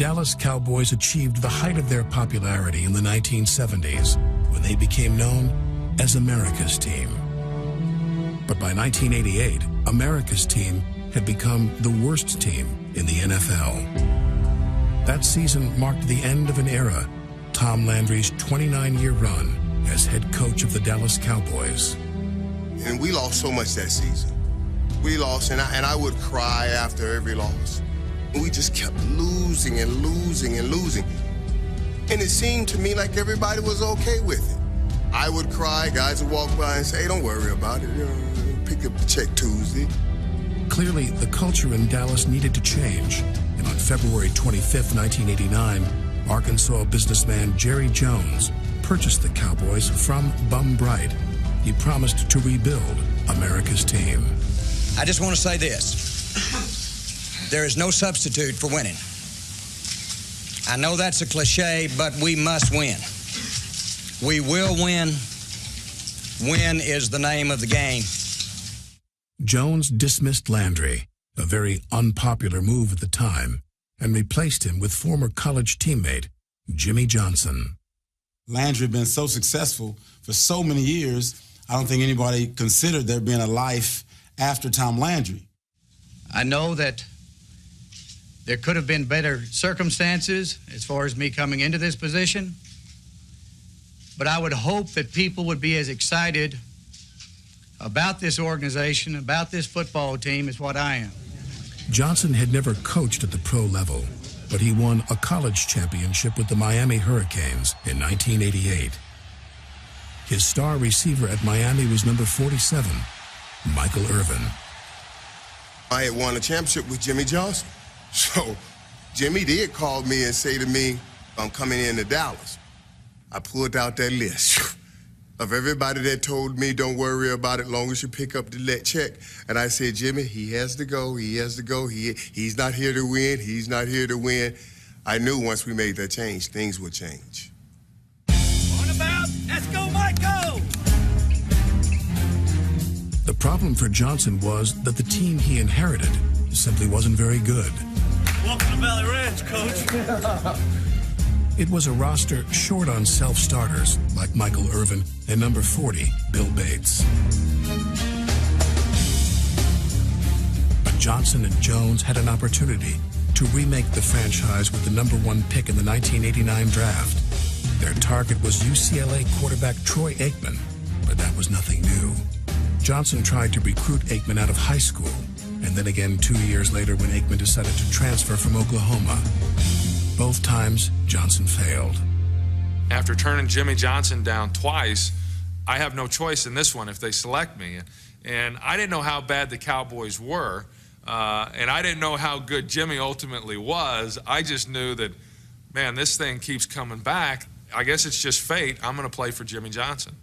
Dallas Cowboys achieved the height of their popularity in the 1970s when they became known as America's team. But by 1988, America's team had become the worst team in the NFL. That season marked the end of an era, Tom Landry's 29-year run as head coach of the Dallas Cowboys. And we lost so much that season. We lost, and I would cry after every loss. We just kept losing and losing and losing. And it seemed to me like everybody was okay with it. I would cry, guys would walk by and say, hey, don't worry about it. You know, pick up the check Tuesday. Clearly, the culture in Dallas needed to change. And on February 25th, 1989, Arkansas businessman Jerry Jones purchased the Cowboys from Bum Bright. He promised to rebuild America's team. I just want to say this. There is no substitute for winning. I know that's a cliche, but we must win. We will win. Win is the name of the game. Jones dismissed Landry, a very unpopular move at the time, and replaced him with former college teammate Jimmy Johnson. Landry had been so successful for so many years, I don't think anybody considered there being a life after Tom Landry. I know that there could have been better circumstances as far as me coming into this position, but I would hope that people would be as excited about this organization, about this football team as what I am. Johnson had never coached at the pro level, but he won a college championship with the Miami Hurricanes in 1988. His star receiver at Miami was number 47, Michael Irvin. I had won a championship with Jimmy Johnson. So Jimmy did call me and say to me, I'm coming into Dallas. I pulled out that list of everybody that told me don't worry about it long as you pick up the check. And I said, Jimmy, he has to go, he has to go. He's not here to win, he's not here to win. I knew once we made that change, things would change. On about, let's go, Mike, go! The problem for Johnson was that the team he inherited simply wasn't very good. Welcome to Valley Ranch, Coach. It was a roster short on self-starters like Michael Irvin and number 40, Bill Bates. But Johnson and Jones had an opportunity to remake the franchise with the number 1 pick in the 1989 draft. Their target was UCLA quarterback Troy Aikman, but that was nothing new. Johnson tried to recruit Aikman out of high school, and then again 2 years later when Aikman decided to transfer from Oklahoma. Both times, Johnson failed. After turning Jimmy Johnson down twice, I have no choice in this one if they select me. And I didn't know how bad the Cowboys were, and I didn't know how good Jimmy ultimately was. I just knew that, man, this thing keeps coming back. I guess it's just fate. I'm going to play for Jimmy Johnson.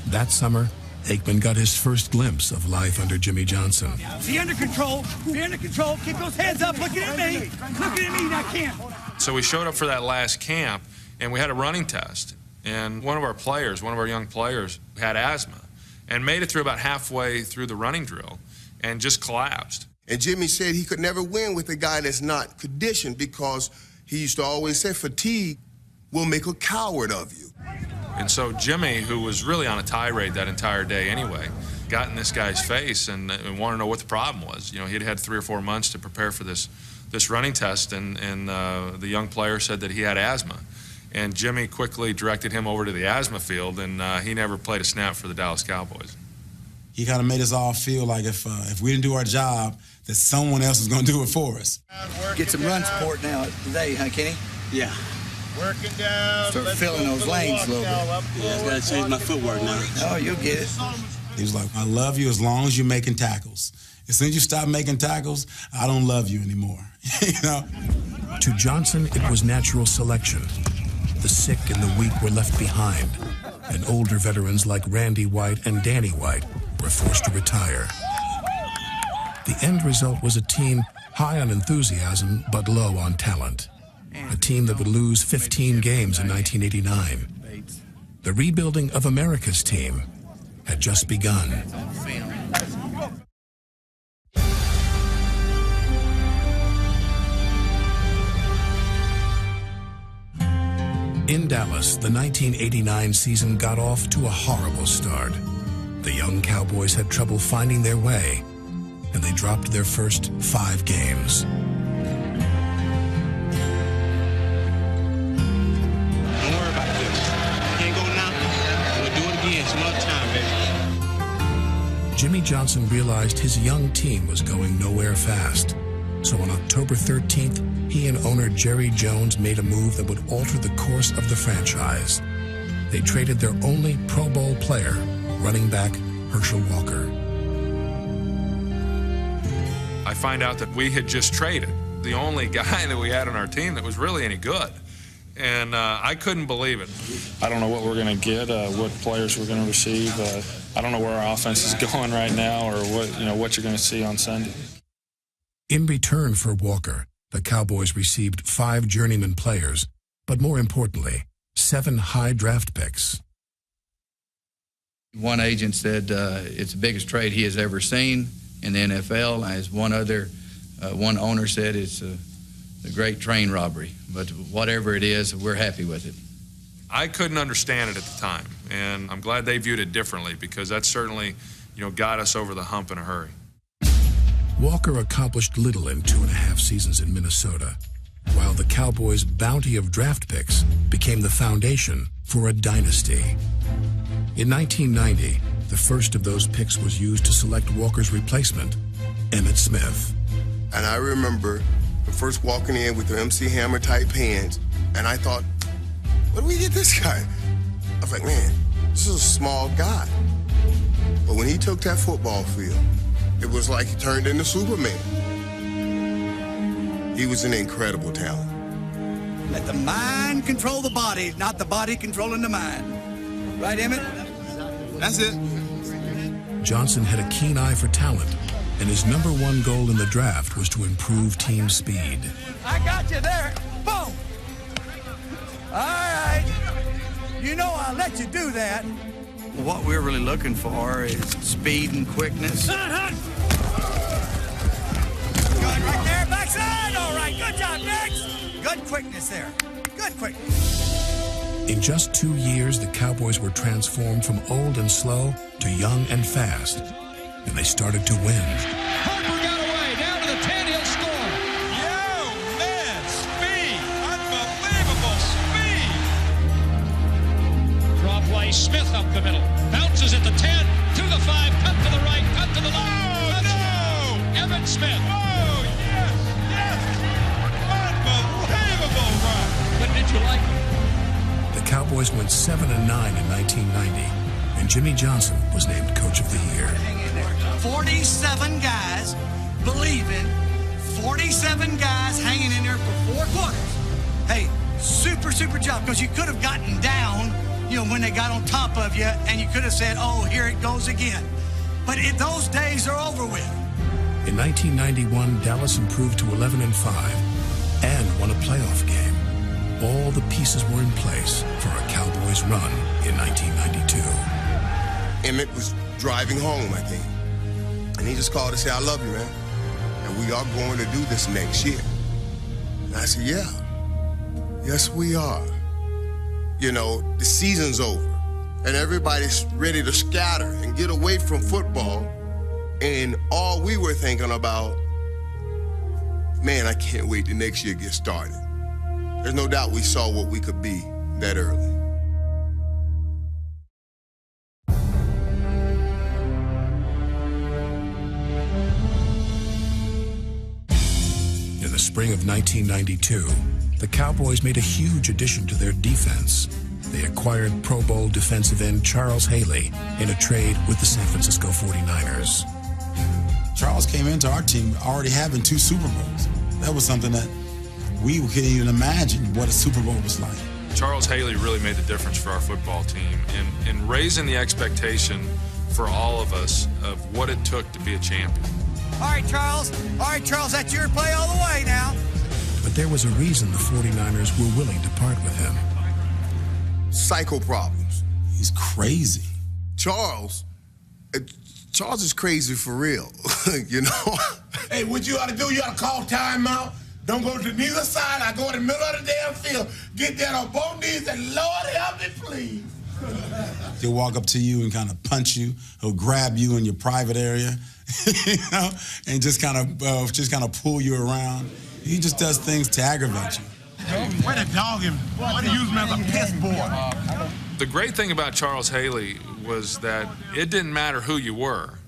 That summer, Aikman got his first glimpse of life under Jimmy Johnson. Be under control. Be under control. Keep those hands up. Looking at me. Looking at me. I can't. So we showed up for that last camp, and we had a running test. And one of our young players, had asthma and made it through about halfway through the running drill and just collapsed. And Jimmy said he could never win with a guy that's not conditioned because he used to always say fatigue will make a coward of you. And so Jimmy, who was really on a tirade that entire day anyway, got in this guy's face and wanted to know what the problem was. You know, he'd had 3 or 4 months to prepare for this running test, and the young player said that he had asthma. And Jimmy quickly directed him over to the asthma field, and he never played a snap for the Dallas Cowboys. He kind of made us all feel like if we didn't do our job, that someone else was going to do it for us. Get some run support now today, huh, Kenny? Yeah. Working down. Start filling those lanes a little bit. Yeah, I got to change my footwork now. Oh, you'll get it. He was like, I love you as long as you're making tackles. As soon as you stop making tackles, I don't love you anymore. You know? To Johnson, it was natural selection. The sick and the weak were left behind, and older veterans like Randy White and Danny White were forced to retire. The end result was a team high on enthusiasm but low on talent. A team that would lose 15 games in 1989. The rebuilding of America's team had just begun. In Dallas, the 1989 season got off to a horrible start. The young Cowboys had trouble finding their way, and they dropped their first 5 games. Don't worry about this. Can't go now. We'll do it again some other time, baby. Jimmy Johnson realized his young team was going nowhere fast. So on October 13th, he and owner Jerry Jones made a move that would alter the course of the franchise. They traded their only Pro Bowl player, running back Herschel Walker. I find out that we had just traded the only guy that we had on our team that was really any good. And I couldn't believe it. I don't know what we're going to get, what players we're going to receive. I don't know where our offense is going right now or what you're going to see on Sunday. In return for Walker, the Cowboys received 5 journeyman players, but more importantly, 7 high draft picks. One agent said it's the biggest trade he has ever seen in the NFL. As one owner said, it's a great train robbery. But whatever it is, we're happy with it. I couldn't understand it at the time, and I'm glad they viewed it differently because that certainly, got us over the hump in a hurry. Walker accomplished little in 2.5 seasons in Minnesota, while the Cowboys' bounty of draft picks became the foundation for a dynasty. In 1990, the first of those picks was used to select Walker's replacement, Emmitt Smith. And I remember first walking in with the MC Hammer type hands, and I thought, where do we get this guy? I was like, man, this is a small guy. But when he took that football field, it was like he turned into Superman. He was an incredible talent. Let the mind control the body, not the body controlling the mind. Right, Emmett? That's it. Johnson had a keen eye for talent, and his #1 goal in the draft was to improve team speed. I got you there. Boom. All right. I'll let you do that. What we're really looking for is speed and quickness. Good right there, backside. All right, good job, next. Good quickness there. Good quickness. In just 2 years, the Cowboys were transformed from old and slow to young and fast, and they started to win. Harper got away, down to the 10, he'll score. Yo, man, speed, unbelievable speed. Draw play, Smith up the middle, bounces at the 10, to the 5, cut to the right, cut to the left. Oh, no! Emmitt Smith. Oh, yes, unbelievable run. But did you like it? The Cowboys went 7-9 in 1990, and Jimmy Johnson was named Coach of the Year. 47 guys believing, 47 guys hanging in there for 4 quarters. Hey, super job, because you could have gotten down, when they got on top of you, and you could have said, oh, here it goes again. But those days are over with. In 1991, Dallas improved to 11-5 and won a playoff game. All the pieces were in place for a Cowboys run in 1992. Emmett was driving home, I think. And he just called to say, I love you, man. And we are going to do this next year. And I said, yeah. Yes, we are. The season's over. And everybody's ready to scatter and get away from football. And all we were thinking about, man, I can't wait till next year gets started. There's no doubt we saw what we could be that early. In the spring of 1992, the Cowboys made a huge addition to their defense. They acquired Pro Bowl defensive end Charles Haley in a trade with the San Francisco 49ers. Charles came into our team already having 2 Super Bowls. That was something that we couldn't even imagine what a Super Bowl was like. Charles Haley really made the difference for our football team in raising the expectation for all of us of what it took to be a champion. All right, Charles, that's your play all the way now. But there was a reason the 49ers were willing to part with him. Psycho problems. He's crazy. Charles is crazy for real, Hey, what you ought to do, you ought to call timeout, Don't go to neither side. I go in the middle of the damn field. Get down on both knees and Lord help me, please. He'll walk up to you and kind of punch you. He'll grab you in your private area, you know, and just kind of pull you around. He just does things to aggravate you. Where the dog him? Why do you use him as a piss boy? The great thing about Charles Haley was that it didn't matter who you were.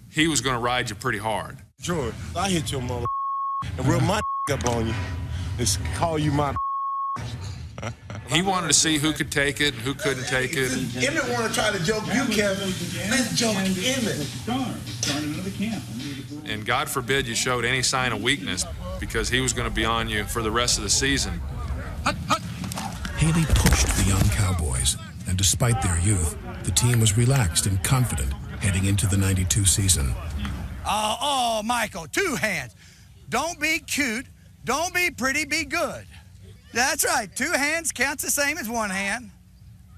He was going to ride you pretty hard. George, I hit your mother and rub my up on you. Just call you my. He wanted to see who could take it and who couldn't take it. Emmett want to try to joke you, Kevin. Let's joke Emmett. And God forbid you showed any sign of weakness because he was going to be on you for the rest of the season. Haley pushed the young Cowboys, and despite their youth, the team was relaxed and confident heading into the '92 season. Oh, Michael, 2 hands. Don't be cute, don't be pretty, be good. That's right, 2 hands counts the same as 1 hand.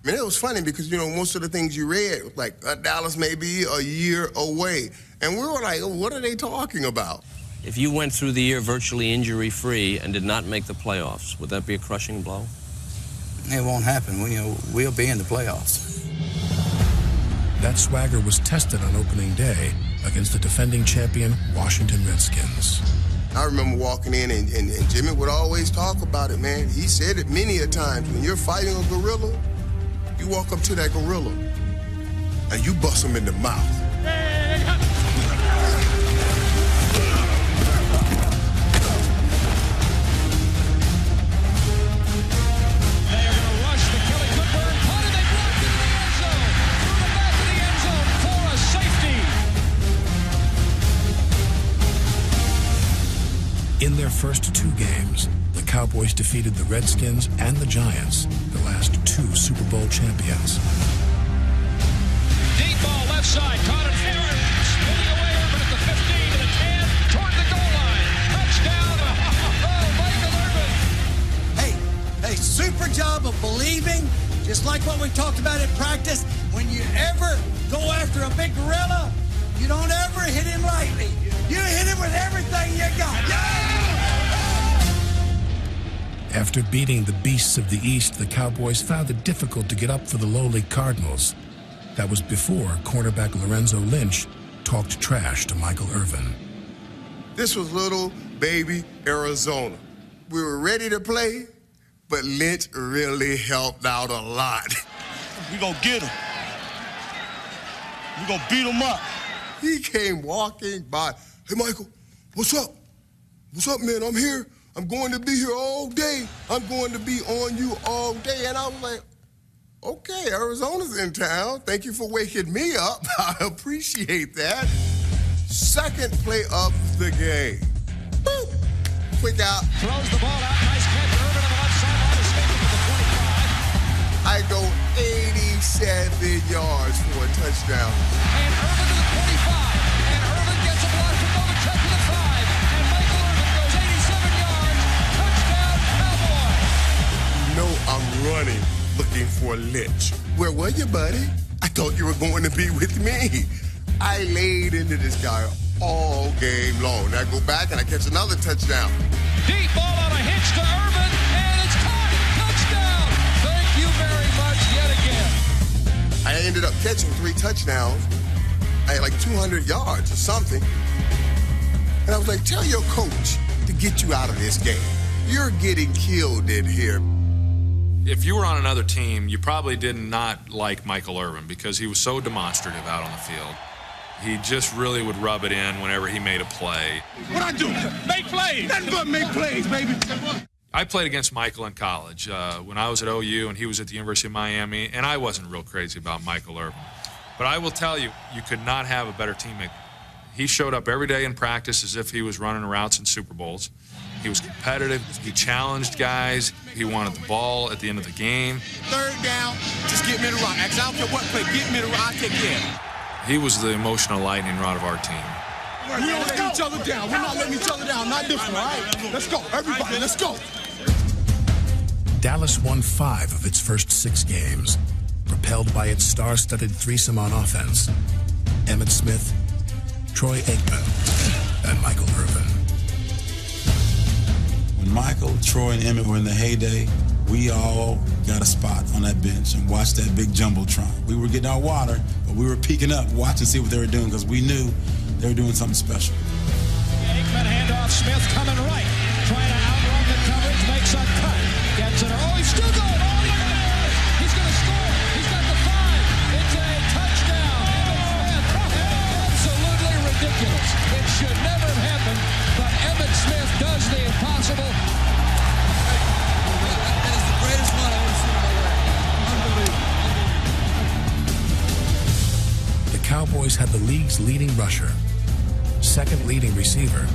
I mean, it was funny because, you know, most of the things you read, like Dallas may be a year away. And we were like, oh, what are they talking about? If you went through the year virtually injury-free and did not make the playoffs, would that be a crushing blow? It won't happen. We'll be in the playoffs. That swagger was tested on opening day against the defending champion Washington Redskins. I remember walking in, and Jimmy would always talk about it, man. He said it many a times. When you're fighting a gorilla, you walk up to that gorilla, and you bust him in the mouth. In their first 2 games, the Cowboys defeated the Redskins and the Giants, the last 2 Super Bowl champions. Deep ball left side, caught it. Spinning away Urban at the 15 to the 10, toward the goal line. Touchdown, Michael Urban. Hey, super job of believing, just like what we talked about in practice. When you ever go after a big gorilla, you don't ever hit him lightly. You hit him with everything you got. Yeah! After beating the beasts of the East, the Cowboys found it difficult to get up for the lowly Cardinals. That was before cornerback Lorenzo Lynch talked trash to Michael Irvin. This was little baby Arizona. We were ready to play, but Lynch really helped out a lot. We gonna get him. We gonna beat him up. He came walking by. Hey, Michael, what's up? What's up, man? I'm here. I'm going to be here all day. I'm going to be on you all day. And I was like, okay, Arizona's in town. Thank you for waking me up. I appreciate that. Second play of the game. Boop. Quick out. Throws the ball out. Nice catch. Urban on the left sideline, escaping to the 25. I go 87 yards for a touchdown. And Urban to the 25. And Urban gets a block from Novacek to the 5. And Michael Urban goes 87 yards. Touchdown, Cowboys. You know I'm running looking for Lynch. Where were you, buddy? I thought you were going to be with me. I laid into this guy all game long. Now I go back and I catch another touchdown. Deep ball on a hitch to Urban, and it's caught. Touchdown. Thank you very much yet again. I ended up catching 3 touchdowns. I had like 200 yards or something. And I was like, tell your coach to get you out of this game. You're getting killed in here. If you were on another team, you probably did not like Michael Irvin because he was so demonstrative out on the field. He just really would rub it in whenever he made a play. What I do? Make plays. Nothing but make plays, baby. I played against Michael in college when I was at OU and he was at the University of Miami, and I wasn't real crazy about Michael Irvin. But I will tell you, you could not have a better teammate. He showed up every day in practice as if he was running routes in Super Bowls. He was competitive. He challenged guys. He wanted the ball at the end of the game. Third down, just get me the rock. I don't care what play, get me the rock, I'll take care of it. He was the emotional lightning rod of our team. We don't let each other down. We're not letting each other down. Not this one, all right? Let's go, everybody, let's go. Dallas won 5 of its first 6 games, propelled by its star-studded threesome on offense: Emmitt Smith, Troy Aikman, and Michael Irvin. Michael, Troy, and Emmett were in the heyday, we all got a spot on that bench and watched that big jumbotron. We were getting our water, but we were peeking up, watching to see what they were doing, because we knew they were doing something special. Aikman handoff, Smith coming right, trying to outrun the coverage, makes a cut, gets it. Oh, he's still going. Oh, look at that! He's going to score. He's got the 5. It's a touchdown. Absolutely ridiculous. It should never have happened, but Emmitt Smith does the impossible. That is the greatest run I've ever seen in my life. Unbelievable. The Cowboys had the league's leading rusher, second leading receiver,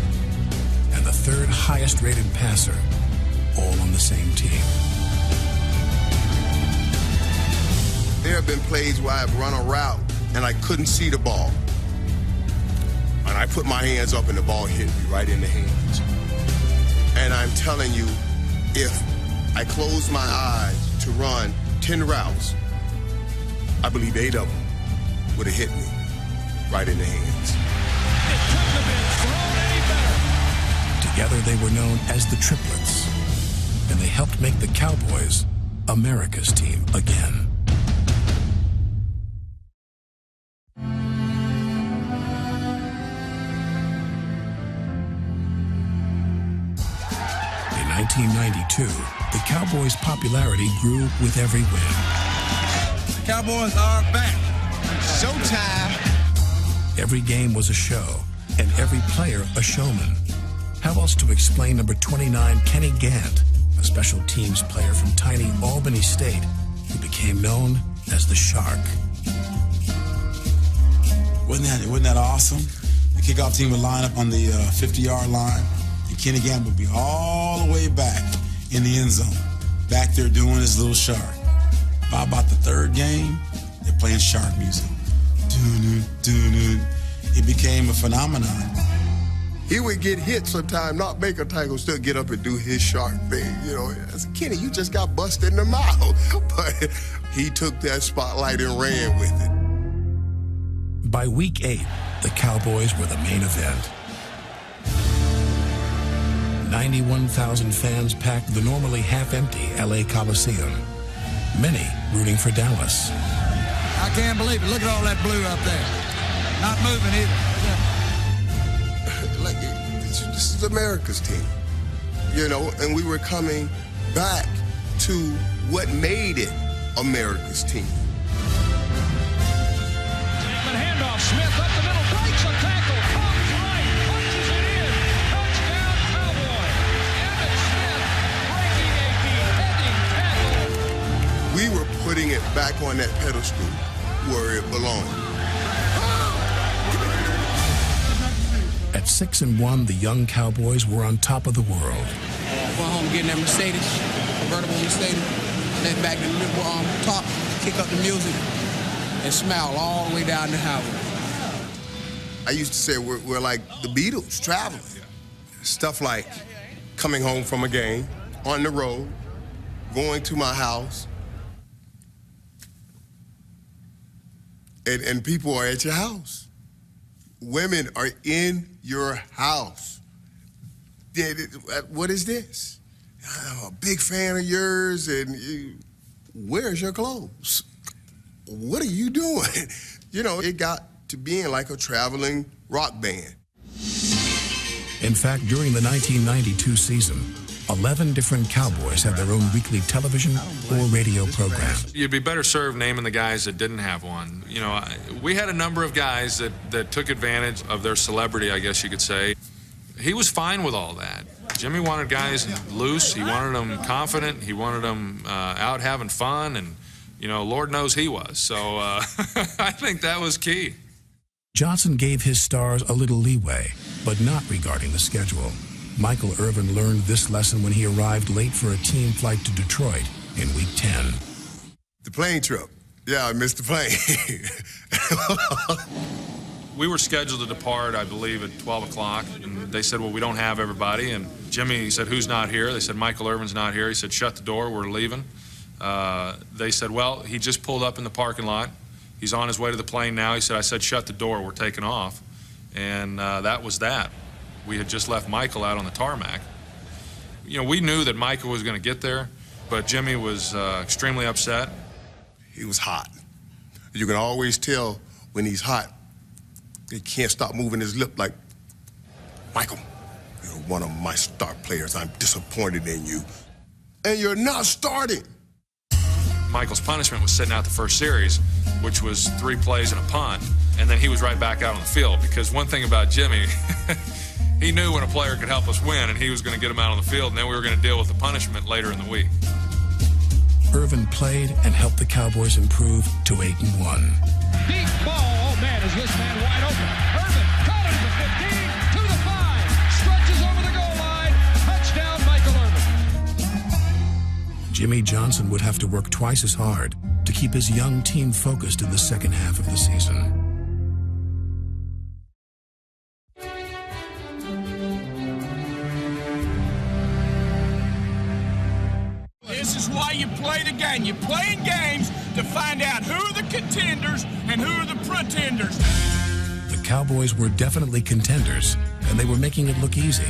and the third highest rated passer, all on the same team. There have been plays where I've run a route and I couldn't see the ball. And I put my hands up and the ball hit me right in the hands. And I'm telling you, if I close my eyes to run 10 routes, I believe 8 of them would have hit me right in the hands. Together they were known as the Triplets, and they helped make the Cowboys America's team again. In 1992, the Cowboys' popularity grew with every win. The Cowboys are back. Showtime. Every game was a show, and every player a showman. How else to explain number 29, Kenny Gant, a special teams player from tiny Albany State, who became known as the Shark? Wasn't that awesome? The kickoff team would line up on the 50-yard line, and Kenny Gant would be all the way back in the end zone, back there doing his little shark. By about the third game, they're playing shark music. It became a phenomenon. He would get hit sometime, not make a tackle, still get up and do his shark thing. You know, I said, Kenny, you just got busted in the mouth. But he took that spotlight and ran with it. By week 8, the Cowboys were the main event. 91,000 fans packed the normally half-empty LA Coliseum, many rooting for Dallas. I can't believe it. Look at all that blue up there. Not moving either. This is America's team, you know, and we were coming back to what made it America's team. Aikman handoff, Smith up the middle, breaks a tackle, comes right, punches it in, touchdown Cowboy. Emmitt Smith breaking a beheading tackle. We were putting it back on that pedestal where it belonged. At 6-1, the young Cowboys were on top of the world. Went home getting that Mercedes, convertible Mercedes, then back to the top, kick up the music, and smile all the way down the highway. I used to say we're like the Beatles, traveling. Stuff like coming home from a game, on the road, going to my house, and people are at your house. Women are in your house. What is this? I'm a big fan of yours, and where's your clothes? What are you doing? You know, it got to being like a traveling rock band. In fact, during the 1992 season, 11 different Cowboys had their own weekly television or radio program. You'd be better served naming the guys that didn't have one. You know, we had a number of guys that took advantage of their celebrity, I guess you could say. He was fine with all that. Jimmy wanted guys loose. He wanted them confident. He wanted them out having fun. And, you know, Lord knows he was. So I think that was key. Johnson gave his stars a little leeway, but not regarding the schedule. Michael Irvin learned this lesson when he arrived late for a team flight to Detroit in week 10. The plane trip. Yeah, I missed the plane. We were scheduled to depart, I believe, at 12 o'clock, and they said, well, we don't have everybody. And Jimmy said, who's not here? They said, Michael Irvin's not here. He said, shut the door, we're leaving. They said, well, he just pulled up in the parking lot. He's on his way to the plane now. He said, I said, shut the door, we're taking off. And that was that. We had just left Michael out on the tarmac. we knew that Michael was going to get there, but Jimmy was extremely upset. He was hot. You can always tell when he's hot. He can't stop moving his lip like, Michael, you're one of my star players. I'm disappointed in you. And you're not starting. Michael's punishment was sitting out the first series, which was 3 plays and a punt, and then he was right back out on the field, because one thing about Jimmy, he knew when a player could help us win, and he was going to get him out on the field, and then we were going to deal with the punishment later in the week. Irvin played and helped the Cowboys improve to 8-1. Deep ball. Oh, man, is this man wide open? Irvin caught him to the 15, to the 5. Stretches over the goal line. Touchdown, Michael Irvin. Jimmy Johnson would have to work twice as hard to keep his young team focused in the second half of the season. This is why you play the game. You play in games to find out who are the contenders and who are the pretenders. The Cowboys were definitely contenders, and they were making it look easy.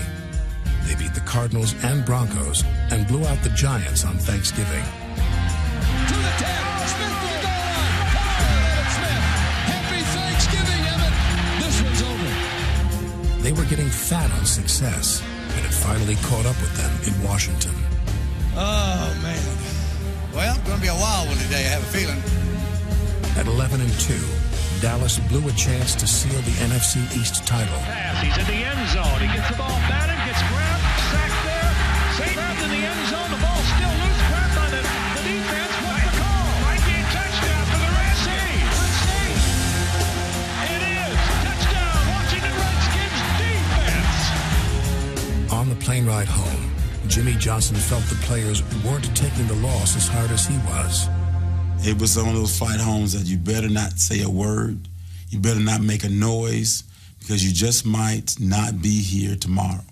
They beat the Cardinals and Broncos and blew out the Giants on Thanksgiving. To the 10, Smith to the goal line. Evan Smith. Happy Thanksgiving, Evan. This one's over. They were getting fat on success, and it finally caught up with them in Washington. Oh, man. Well, it's going to be a wild one today, I have a feeling. At 11-2, Dallas blew a chance to seal the NFC East title. He's in the end zone. He gets the ball batted, gets grabbed, sacked there. Safe grabbed in the end zone. The ball still loose. Grabbed by the defense. What's the call? Might be a touchdown for the Redskins. Let's see. It is. Touchdown, Washington Redskins defense. On the plane ride home, Jimmy Johnson felt the players weren't taking the loss as hard as he was. It was one of those flight homes that you better not say a word. You better not make a noise, because you just might not be here tomorrow.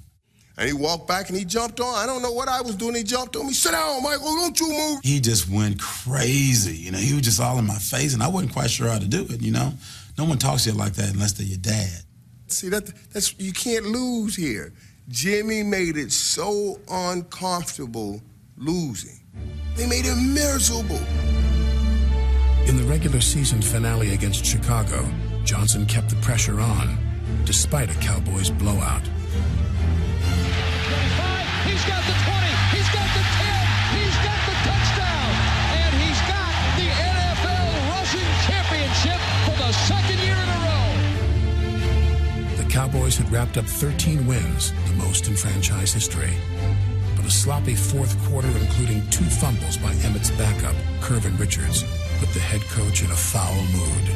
And he walked back and he jumped on. I don't know what I was doing. He jumped on me. Sit down, Michael. Don't you move. He just went crazy. He was just all in my face, and I wasn't quite sure how to do it, No one talks to you like that unless they're your dad. See, that's you can't lose here. Jimmy made it so uncomfortable losing. They made him miserable. In the regular season finale against Chicago, Johnson kept the pressure on, despite a Cowboys blowout. 25, he's got the 20, he's got the 10, he's got the touchdown, and he's got the NFL rushing championship for the second year in a row. The Cowboys had wrapped up 13 wins, the most in franchise history. But a sloppy fourth quarter, including 2 fumbles by Emmett's backup, Curvin Richards, put the head coach in a foul mood.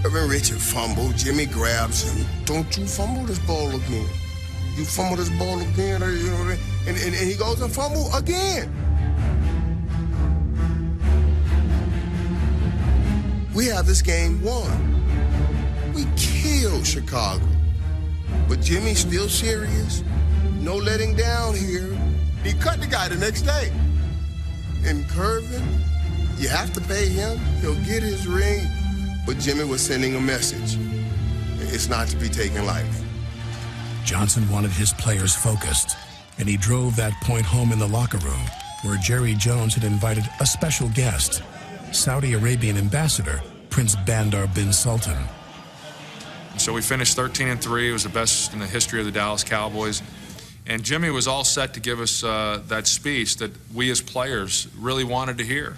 Curvin Richards fumbled. Jimmy grabs him. Don't you fumble this ball again. You fumble this ball again, and he goes and fumble again. We have this game won. We killed Chicago. But Jimmy's still serious. No letting down here. He cut the guy the next day. And Curvin, you have to pay him. He'll get his ring. But Jimmy was sending a message. It's not to be taken lightly. Johnson wanted his players focused, and he drove that point home in the locker room, where Jerry Jones had invited a special guest, Saudi Arabian ambassador, Prince Bandar bin Sultan. So we finished 13-3. It was the best in the history of the Dallas Cowboys. And Jimmy was all set to give us that speech that we as players really wanted to hear.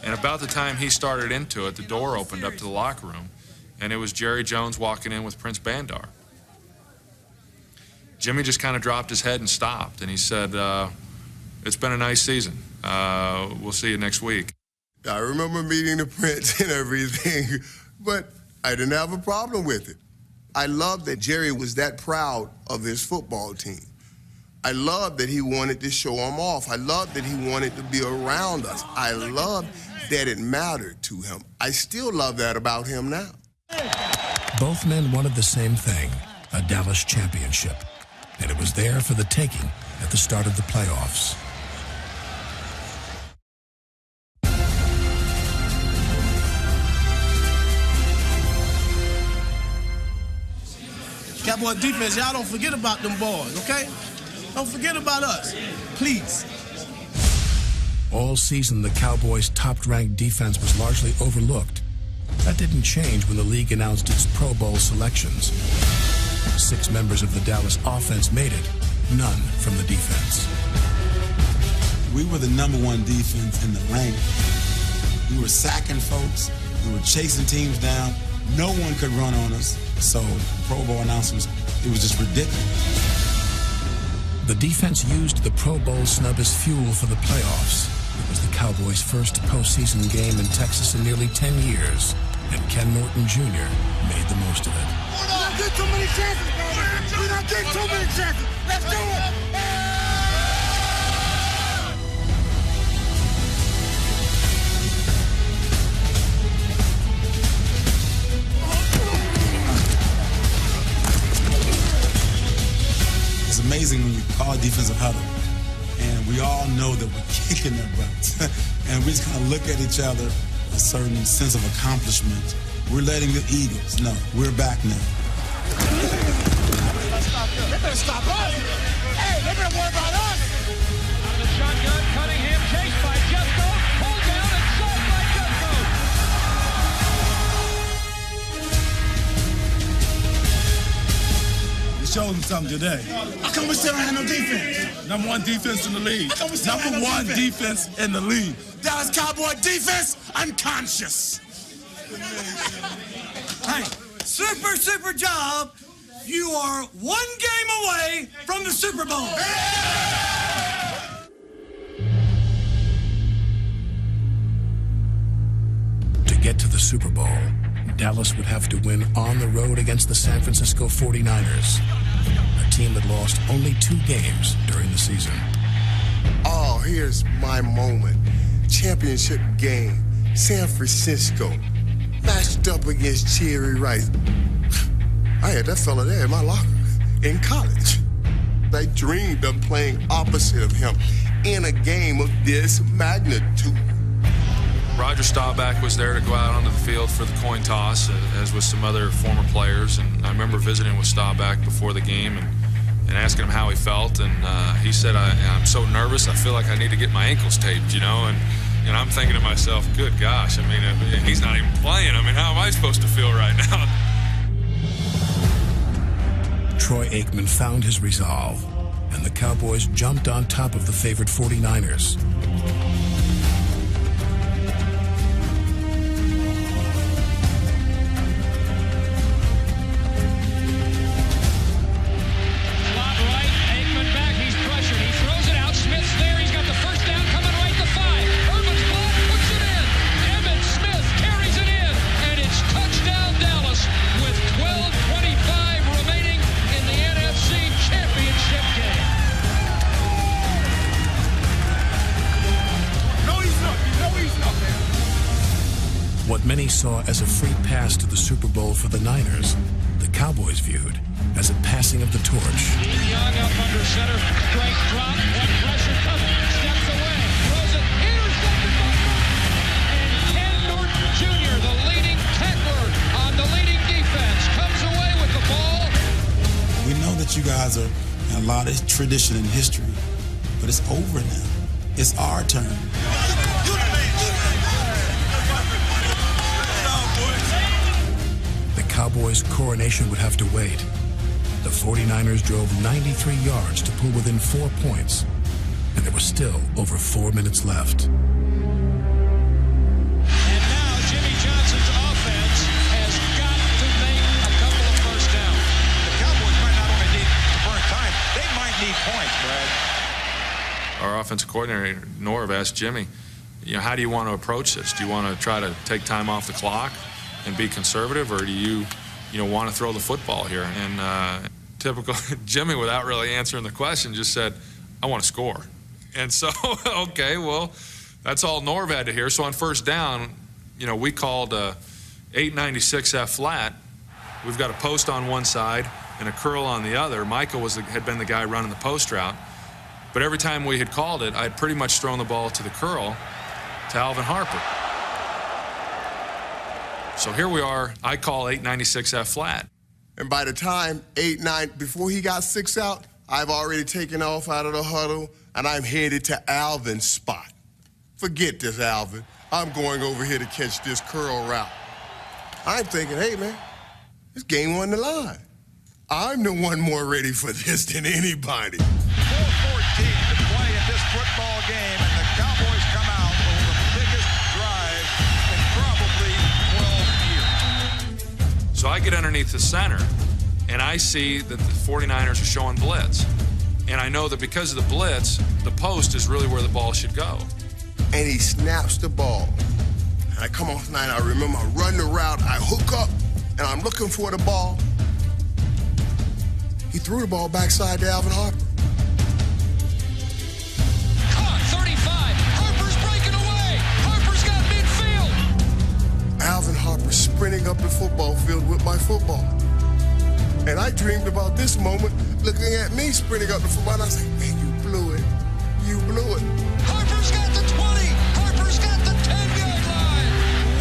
And about the time he started into it, the door opened up to the locker room, and it was Jerry Jones walking in with Prince Bandar. Jimmy just kind of dropped his head and stopped, and he said, it's been a nice season. We'll see you next week. I remember meeting the Prince and everything, but I didn't have a problem with it. I loved that Jerry was that proud of his football team. I loved that he wanted to show them off. I loved that he wanted to be around us. I loved that it mattered to him. I still love that about him now. Both men wanted the same thing, a Dallas championship. And it was there for the taking at the start of the playoffs. Cowboy defense, y'all don't forget about them boys, okay? Don't forget about us, please. All season, the Cowboys' top-ranked defense was largely overlooked. That didn't change when the league announced its Pro Bowl selections. 6 members of the Dallas offense made it, none from the defense. We were the #1 defense in the rank. We were sacking folks. We were chasing teams down. No one could run on us. So Pro Bowl announcements, it was just ridiculous. The defense used the Pro Bowl snub as fuel for the playoffs. It was the Cowboys' first postseason game in Texas in nearly 10 years, and Ken Norton Jr. made the most of it. We don't get too many chances, baby. We don't get too many chances. Let's do it. It's amazing when you call a defensive huddle, and we all know that we're kicking their butts. And we just kind of look at each other, a certain sense of accomplishment. We're letting the Eagles know we're back now. They better stop us. Hey, they better worry about us. On the shotgun, Cunningham chased by Jeffco, pulled down and shot by Jeffco. You showed them something today. How come we still don't have no defense? #1 defense in the league. How come we still don't have no #1 defense in the league. Dallas Cowboy defense, unconscious. Hey, super job. You are 1 game away from the Super Bowl. To get to the Super Bowl, Dallas would have to win on the road against the San Francisco 49ers, a team that lost only 2 games during the season. Oh, here's my moment. Championship game, San Francisco, matched up against Cherry Rice. I had that fella there in my locker in college. I dreamed of playing opposite of him in a game of this magnitude. Roger Staubach was there to go out onto the field for the coin toss, as with some other former players. And I remember visiting with Staubach before the game and asking him how he felt. And he said, I'm so nervous, I feel like I need to get my ankles taped, you know? And I'm thinking to myself, good gosh, I mean, he's not even playing. I mean, how am I supposed to feel right now? Troy Aikman found his resolve, and the Cowboys jumped on top of the favored 49ers. What many saw as a free pass to the Super Bowl for the Niners, the Cowboys viewed as a passing of the torch. Young up under center, straight drop, one pressure coming, steps away, throws it, intercepted by Norton. And Ken Norton Jr., the leading tackler on the leading defense, comes away with the ball. We know that you guys are in a lot of tradition and history, but it's over now. It's our turn. The Cowboys' coronation would have to wait. The 49ers drove 93 yards to pull within 4 points, and there was still over 4 minutes left. And now Jimmy Johnson's offense has got to make a couple of first downs. The Cowboys might not only need to burn time, they might need points, Brad. Our offensive coordinator, Norv, asked Jimmy, you know, how do you want to approach this? Do you want to try to take time off the clock and be conservative, or do you want to throw the football here? And typical Jimmy, without really answering the question, just said, I want to score. And so, okay, well, that's all Norv had to hear. So on first down, we called 896 F flat. We've got a post on one side and a curl on the other. Michael had been the guy running the post route. But every time we had called it, I had pretty much thrown the ball to the curl to Alvin Harper. So here we are, I call 896 F flat. And by the time before he got 6 out, I've already taken off out of the huddle, and I'm headed to Alvin's spot. Forget this, Alvin. I'm going over here to catch this curl route. I'm thinking, hey, man, this game on the line. I'm the one more ready for this than anybody. 4:14 to play in this football game, and the Cowboys come out over the biggest drive in probably 12 years. So I get underneath the center, and I see that the 49ers are showing blitz. And I know that because of the blitz, the post is really where the ball should go. And he snaps the ball. And I come off line, I remember I run the route, I hook up, and I'm looking for the ball. He threw the ball backside to Alvin Harper. Caught, 35. Harper's breaking away. Harper's got midfield. Alvin Harper sprinting up the football field with my football. And I dreamed about this moment, looking at me sprinting up the football, and I was like, man, you blew it. You blew it. Harper's got the 20. Harper's got the 10-yard line.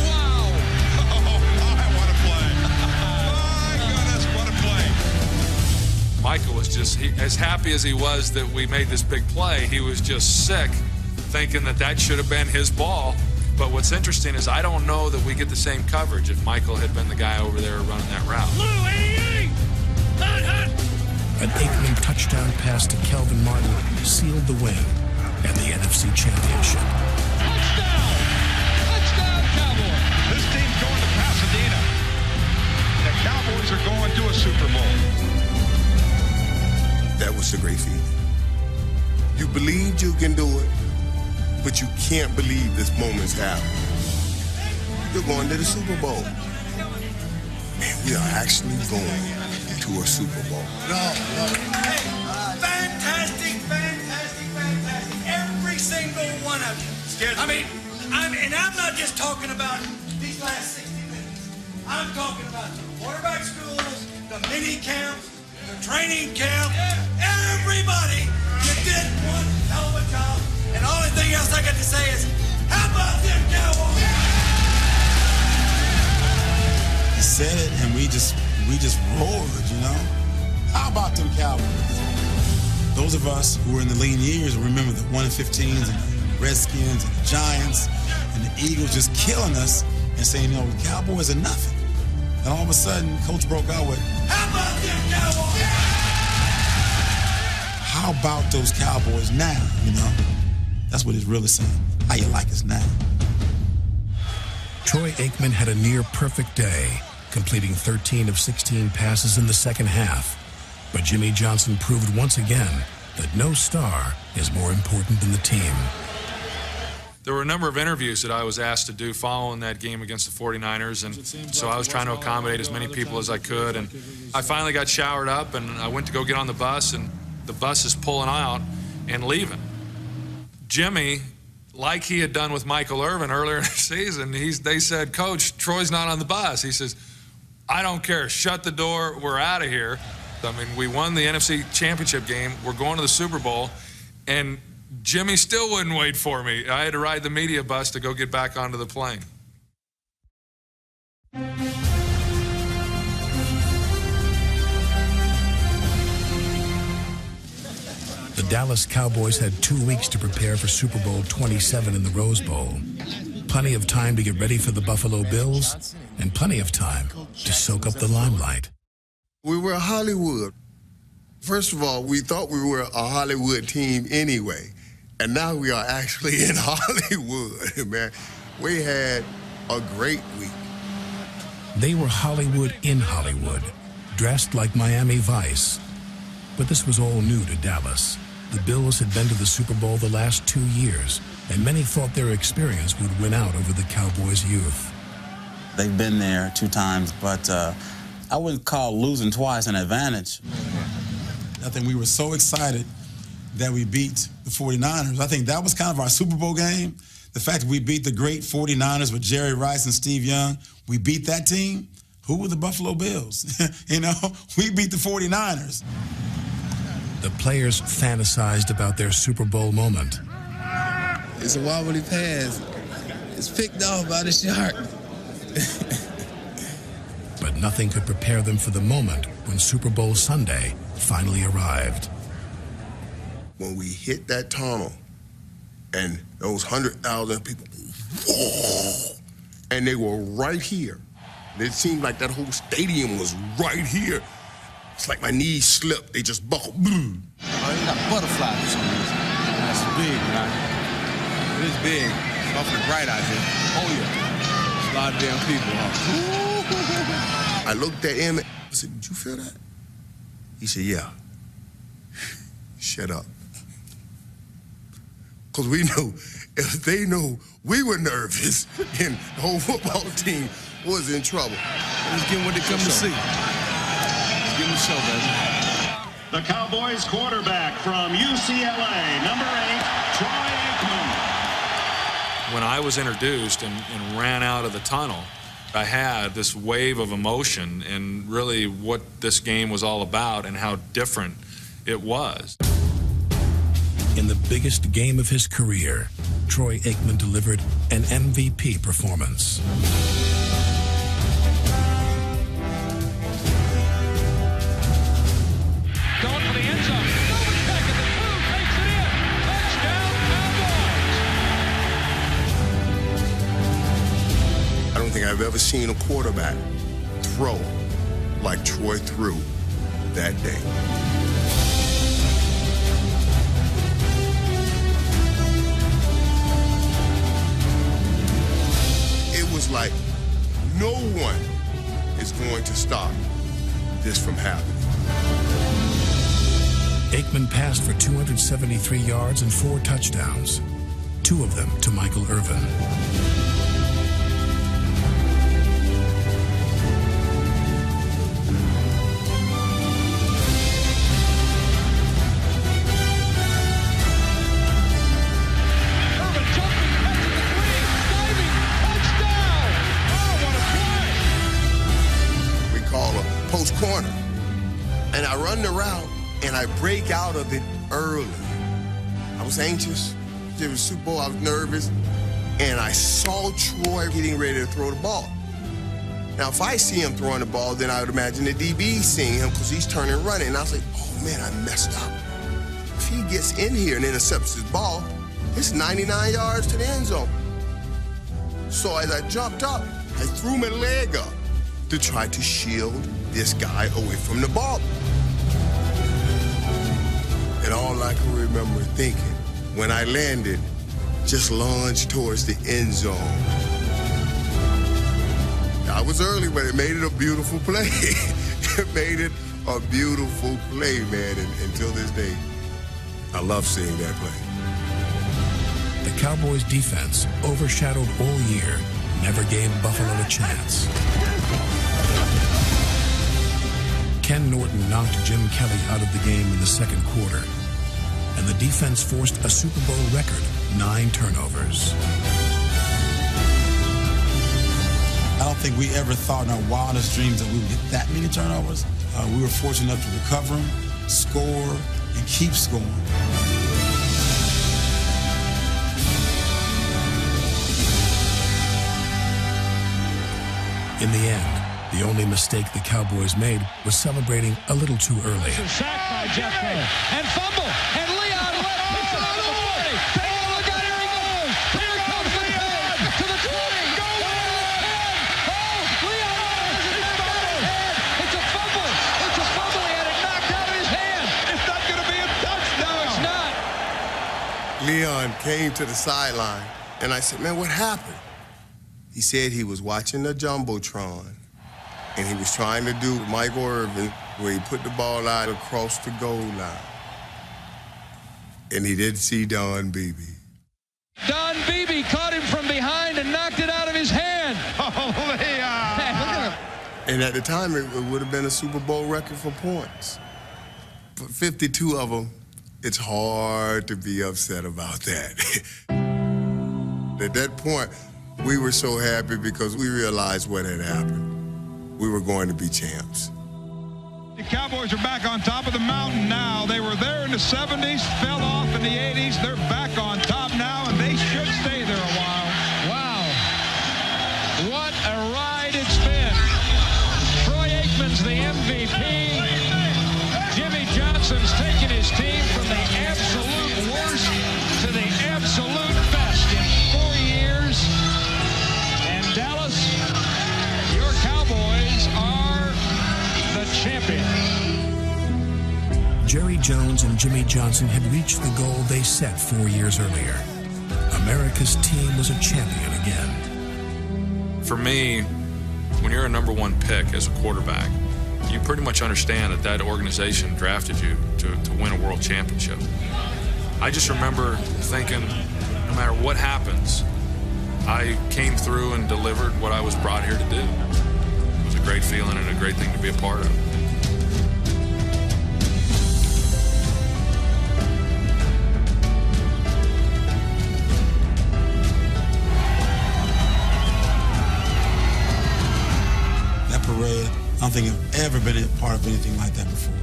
Wow. Oh, my, what a play. My goodness, what a play. Michael was just, as happy as he was that we made this big play, he was just sick, thinking that that should have been his ball. But what's interesting is I don't know that we get the same coverage if Michael had been the guy over there running that route. An Aikman touchdown pass to Kelvin Martin sealed the win and the NFC Championship. Touchdown! Touchdown, Cowboys! This team's going to Pasadena. The Cowboys are going to a Super Bowl. That was the great feeling. You believed you can do it, but you can't believe this moment's happening. You're going to the Super Bowl. Man, we are actually going to a Super Bowl. Fantastic, fantastic, fantastic. Every single one of you. I'm not just talking about these last 60 minutes. I'm talking about the quarterback schools, the mini camps, the training camp. Everybody, you did one hell of a job. And the only thing else I got to say is, how about them Cowboys? He said it, and we just roared, you know? How about them Cowboys? Those of us who were in the lean years remember the 1-15s and the Redskins and the Giants and the Eagles just killing us and saying, the Cowboys are nothing. And all of a sudden, Coach broke out with, how about them Cowboys? How about those Cowboys now, That's what he's really saying. How you like us now? Troy Aikman had a near-perfect day, completing 13 of 16 passes in the second half. But Jimmy Johnson proved once again that no star is more important than the team. There were a number of interviews that I was asked to do following that game against the 49ers, and so I was trying to accommodate as many people as I could. And I finally got showered up, and I went to go get on the bus, and the bus is pulling out and leaving. Jimmy, like he had done with Michael Irvin earlier in the season, they said, Coach, Troy's not on the bus. He says, I don't care. Shut the door. We're out of here. I mean, we won the NFC Championship game. We're going to the Super Bowl. And Jimmy still wouldn't wait for me. I had to ride the media bus to go get back onto the plane. The Dallas Cowboys had 2 weeks to prepare for Super Bowl 27 in the Rose Bowl. Plenty of time to get ready for the Buffalo Bills, and plenty of time to soak up the limelight. We were Hollywood. First of all, we thought we were a Hollywood team anyway, and now we are actually in Hollywood, man. We had a great week. They were Hollywood in Hollywood, dressed like Miami Vice. But this was all new to Dallas. The Bills had been to the Super Bowl the last 2 years, and many thought their experience would win out over the Cowboys' youth. They've been there 2 times, but I wouldn't call losing twice an advantage. I think we were so excited that we beat the 49ers. I think that was kind of our Super Bowl game. The fact that we beat the great 49ers with Jerry Rice and Steve Young, we beat that team. Who were the Buffalo Bills? We beat the 49ers. The players fantasized about their Super Bowl moment. It's a wobbly pass. It's picked off by the shark. But nothing could prepare them for the moment when Super Bowl Sunday finally arrived. when we hit that tunnel and those 100,000 people, and they were right here. And it seemed like that whole stadium was right here. It's like my knees slipped. They just buckled. Oh, you got butterflies or something. That's big, right? It is big. It's awfully bright out here. Oh, yeah. It's a lot of damn people, huh? I looked at him. I said, did you feel that? He said, yeah. Shut up. Because we knew if they knew we were nervous, then the whole football team was in trouble. Let's give them what they come to see. Let's give them a show, baby. The Cowboys quarterback from UCLA, number 8, Troy Aikman. When I was introduced and ran out of the tunnel, I had this wave of emotion and really what this game was all about and how different it was. In the biggest game of his career, Troy Aikman delivered an MVP performance. Going for the end zone. Novak back at the 2, takes it in. Touchdown, Cowboys. I don't think I've ever seen a quarterback throw like Troy threw that day. Like no one is going to stop this from happening. Aikman passed for 273 yards and 4 touchdowns, 2 of them to Michael Irvin. Corner, and I run the route and I break out of it early. I was anxious. It was Super Bowl. I was nervous, and I saw Troy getting ready to throw the ball. Now, if I see him throwing the ball, then I would imagine the DB seeing him because he's turning and running. And I was like, oh man, I messed up. If he gets in here and intercepts his ball, it's 99 yards to the end zone. So as I jumped up, I threw my leg up to try to shield this guy away from the ball. And all I can remember thinking when I landed, just lunged towards the end zone. I was early, but it made it a beautiful play. It made it a beautiful play, man, and until this day, I love seeing that play. The Cowboys' defense, overshadowed all year, never gave Buffalo a chance. Ken Norton knocked Jim Kelly out of the game in the second quarter, and the defense forced a Super Bowl record 9 turnovers. I don't think we ever thought in our wildest dreams that we would get that many turnovers. We were fortunate enough to recover them, score, and keep scoring. In the end, the only mistake the Cowboys made was celebrating a little too early. Sacked by Jeffco. And fumble. And Leon West picks it out of the 40. Take a look out. Here he goes. Here comes the 10 to the 20. Go ahead. Oh, Leon West has it knocked out of his hand. It's a fumble. It's a fumble. He had it knocked out of his hand. It's not going to be a touchdown. No, it's not. Leon came to the sideline, and I said, man, what happened? He said he was watching the Jumbotron, and he was trying to do Michael Irvin, where he put the ball out across the goal line. And he didn't see Don Beebe. Don Beebe caught him from behind and knocked it out of his hand. Oh, Leon. And at the time, it would have been a Super Bowl record for points. For 52 of them, it's hard to be upset about that. At that point, we were so happy because we realized what had happened. We were going to be champs. The Cowboys are back on top of the mountain now. They were there in the 70s, fell off in the 80s. They're back on top now, and they should stay there a while. Wow. What a ride it's been. Troy Aikman's the MVP. Jimmy Johnson's taken his team from the absolute Jones and Jimmy Johnson had reached the goal they set 4 years earlier. America's team was a champion again. For me, when you're a number one pick as a quarterback, you pretty much understand that that organization drafted you to win a world championship. I just remember thinking, no matter what happens, I came through and delivered what I was brought here to do. It was a great feeling and a great thing to be a part of. That parade, I don't think I've ever been a part of anything like that before.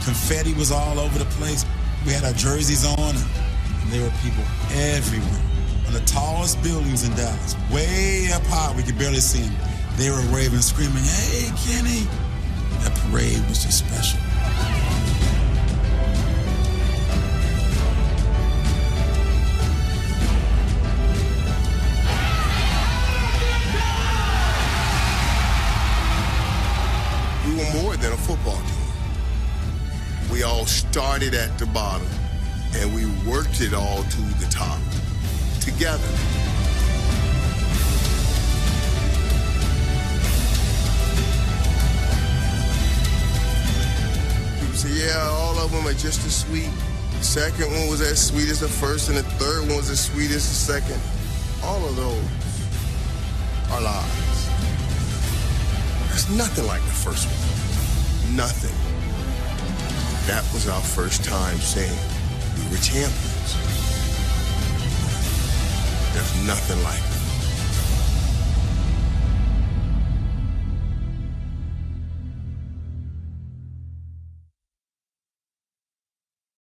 Confetti was all over the place. We had our jerseys on, and there were people everywhere. On the tallest buildings in Dallas, way up high, we could barely see them. They were waving, screaming, "Hey, Kenny!" That parade was just special. We were more than a football team. We all started at the bottom, and we worked it all to the top, together. People say, yeah, all of them are just as sweet. The second one was as sweet as the first, and the third one was as sweet as the second. All of those are lies. There's nothing like the first one. Nothing. That was our first time saying we were champions. There's nothing like it.